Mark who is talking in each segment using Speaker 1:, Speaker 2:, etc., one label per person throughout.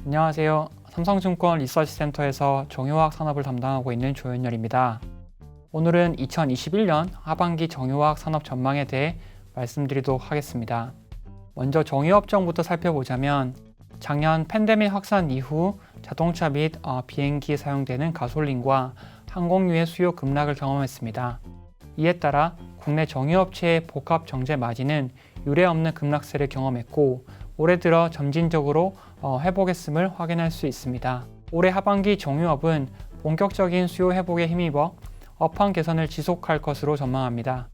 Speaker 1: 안녕하세요. 삼성증권 리서치센터에서 정유화학 산업을 담당하고 있는 조현열입니다. 오늘은 2021년 하반기 정유화학 산업 전망에 대해 말씀드리도록 하겠습니다. 먼저 정유업종부터 살펴보자면 작년 팬데믹 확산 이후 자동차 및 비행기에 사용되는 가솔린과 항공유의 수요 급락을 경험했습니다. 이에 따라 국내 정유업체의 복합 정제 마진은 유례없는 급락세를 경험했고 올해 들어 점진적으로 회복했음을 확인할 수 있습니다. 올해 하반기 정유업은 본격적인 수요 회복에 힘입어 업황 개선을 지속할 것으로 전망합니다.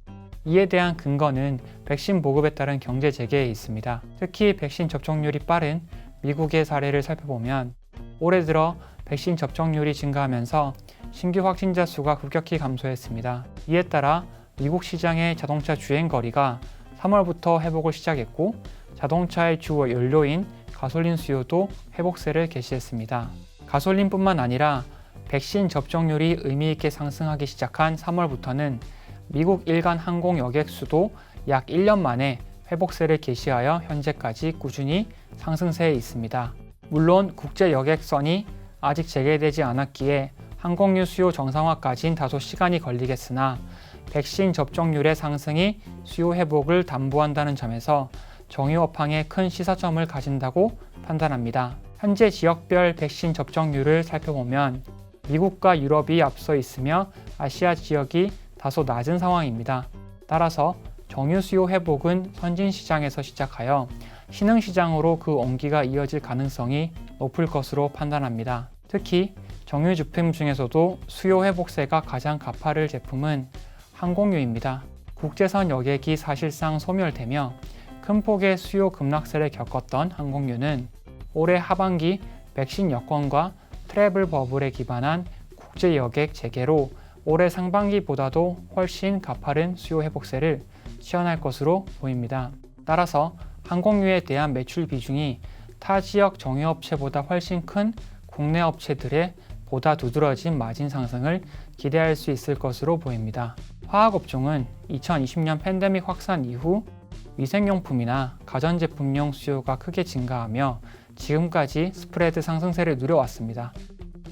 Speaker 1: 이에 대한 근거는 백신 보급에 따른 경제 재개에 있습니다. 특히 백신 접종률이 빠른 미국의 사례를 살펴보면 올해 들어 백신 접종률이 증가하면서 신규 확진자 수가 급격히 감소했습니다. 이에 따라 미국 시장의 자동차 주행 거리가 3월부터 회복을 시작했고 자동차의 주 연료인 가솔린 수요도 회복세를 개시했습니다. 가솔린뿐만 아니라 백신 접종률이 의미 있게 상승하기 시작한 3월부터는 미국 일간 항공 여객 수도 약 1년 만에 회복세를 개시하여 현재까지 꾸준히 상승세에 있습니다. 물론 국제 여객선이 아직 재개되지 않았기에 항공유 수요 정상화까지는 다소 시간이 걸리겠으나 백신 접종률의 상승이 수요 회복을 담보한다는 점에서 정유업황에 큰 시사점을 가진다고 판단합니다. 현재 지역별 백신 접종률을 살펴보면 미국과 유럽이 앞서 있으며 아시아 지역이 다소 낮은 상황입니다. 따라서 정유 수요 회복은 선진 시장에서 시작하여 신흥 시장으로 그 온기가 이어질 가능성이 높을 것으로 판단합니다. 특히 정유 제품 중에서도 수요 회복세가 가장 가파를 제품은 항공유입니다. 국제선 여객이 사실상 소멸되며 큰 폭의 수요 급락세를 겪었던 항공유는 올해 하반기 백신 여건과 트래블 버블에 기반한 국제 여객 재개로 올해 상반기보다도 훨씬 가파른 수요 회복세를 시현할 것으로 보입니다. 따라서 항공유에 대한 매출 비중이 타 지역 정유업체보다 훨씬 큰 국내 업체들의 보다 두드러진 마진 상승을 기대할 수 있을 것으로 보입니다. 화학업종은 2020년 팬데믹 확산 이후 위생용품이나 가전제품용 수요가 크게 증가하며 지금까지 스프레드 상승세를 누려왔습니다.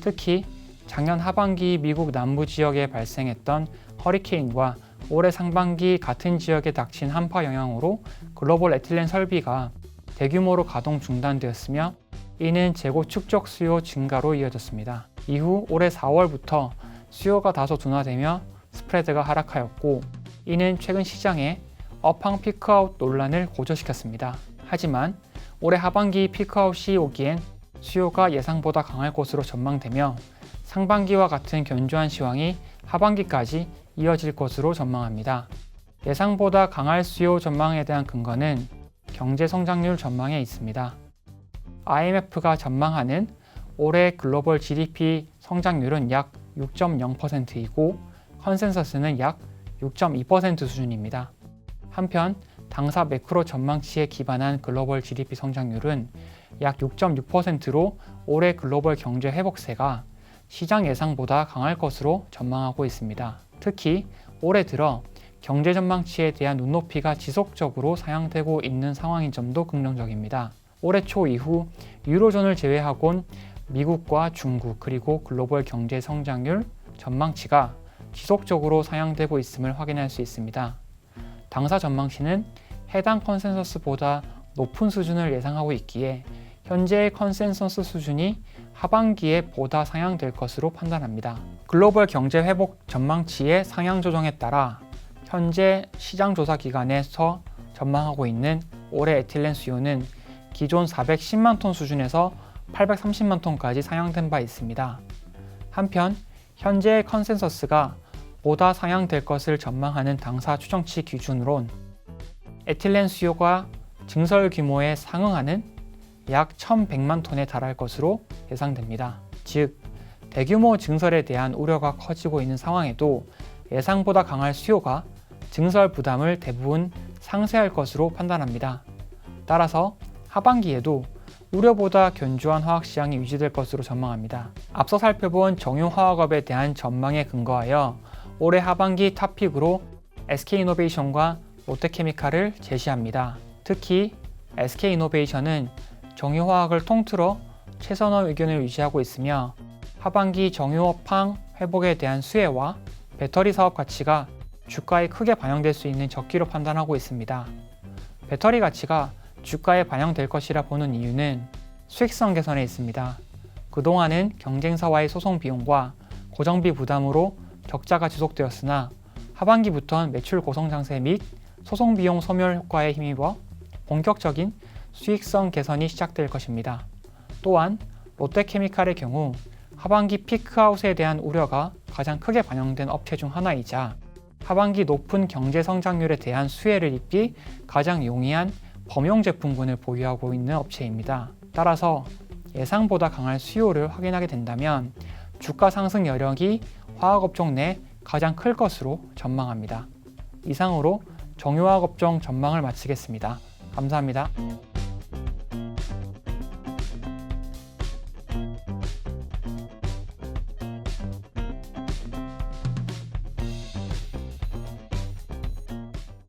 Speaker 1: 특히 작년 하반기 미국 남부 지역에 발생했던 허리케인과 올해 상반기 같은 지역에 닥친 한파 영향으로 글로벌 에틸렌 설비가 대규모로 가동 중단되었으며 이는 재고 축적 수요 증가로 이어졌습니다. 이후 올해 4월부터 수요가 다소 둔화되며 스프레드가 하락하였고 이는 최근 시장에 업황 피크아웃 논란을 고조시켰습니다. 하지만 올해 하반기 피크아웃이 오기엔 수요가 예상보다 강할 것으로 전망되며 상반기와 같은 견조한 시황이 하반기까지 이어질 것으로 전망합니다. 예상보다 강할 수요 전망에 대한 근거는 경제 성장률 전망에 있습니다. IMF가 전망하는 올해 글로벌 GDP 성장률은 약 6.0%이고 컨센서스는 약 6.2% 수준입니다. 한편 당사 매크로 전망치에 기반한 글로벌 GDP 성장률은 약 6.6%로 올해 글로벌 경제 회복세가 시장 예상보다 강할 것으로 전망하고 있습니다. 특히 올해 들어 경제 전망치에 대한 눈높이가 지속적으로 상향되고 있는 상황인 점도 긍정적입니다. 올해 초 이후 유로존을 제외하곤 미국과 중국 그리고 글로벌 경제 성장률 전망치가 지속적으로 상향되고 있음을 확인할 수 있습니다. 당사 전망치는 해당 컨센서스보다 높은 수준을 예상하고 있기에 현재의 컨센서스 수준이 하반기에 보다 상향될 것으로 판단합니다. 글로벌 경제 회복 전망치의 상향 조정에 따라 현재 시장조사기관에서 전망하고 있는 올해 에틸렌 수요는 기존 410만 톤 수준에서 830만 톤까지 상향된 바 있습니다. 한편 현재의 컨센서스가 보다 상향될 것을 전망하는 당사 추정치 기준으론 에틸렌 수요가 증설 규모에 상응하는 약 1,100만 톤에 달할 것으로 예상됩니다. 즉, 대규모 증설에 대한 우려가 커지고 있는 상황에도 예상보다 강할 수요가 증설 부담을 대부분 상쇄할 것으로 판단합니다. 따라서 하반기에도 우려보다 견조한 화학시장이 유지될 것으로 전망합니다. 앞서 살펴본 정유화학업에 대한 전망에 근거하여 올해 하반기 탑픽으로 SK이노베이션과 롯데케미칼을 제시합니다. 특히 SK이노베이션은 정유화학을 통틀어 최선의 의견을 유지하고 있으며 하반기 정유업황 회복에 대한 수혜와 배터리 사업 가치가 주가에 크게 반영될 수 있는 적기로 판단하고 있습니다. 배터리 가치가 주가에 반영될 것이라 보는 이유는 수익성 개선에 있습니다. 그동안은 경쟁사와의 소송 비용과 고정비 부담으로 적자가 지속되었으나 하반기부터는 매출 고성 장세 및 소송 비용 소멸 효과에 힘입어 본격적인 수익성 개선이 시작될 것입니다. 또한 롯데케미칼의 경우 하반기 피크아웃에 대한 우려가 가장 크게 반영된 업체 중 하나이자 하반기 높은 경제 성장률에 대한 수혜를 입기 가장 용이한 범용 제품군을 보유하고 있는 업체입니다. 따라서 예상보다 강한 수요를 확인하게 된다면 주가 상승 여력이 화학업종 내 가장 클 것으로 전망합니다. 이상으로 정유화학업종 전망을 마치겠습니다. 감사합니다.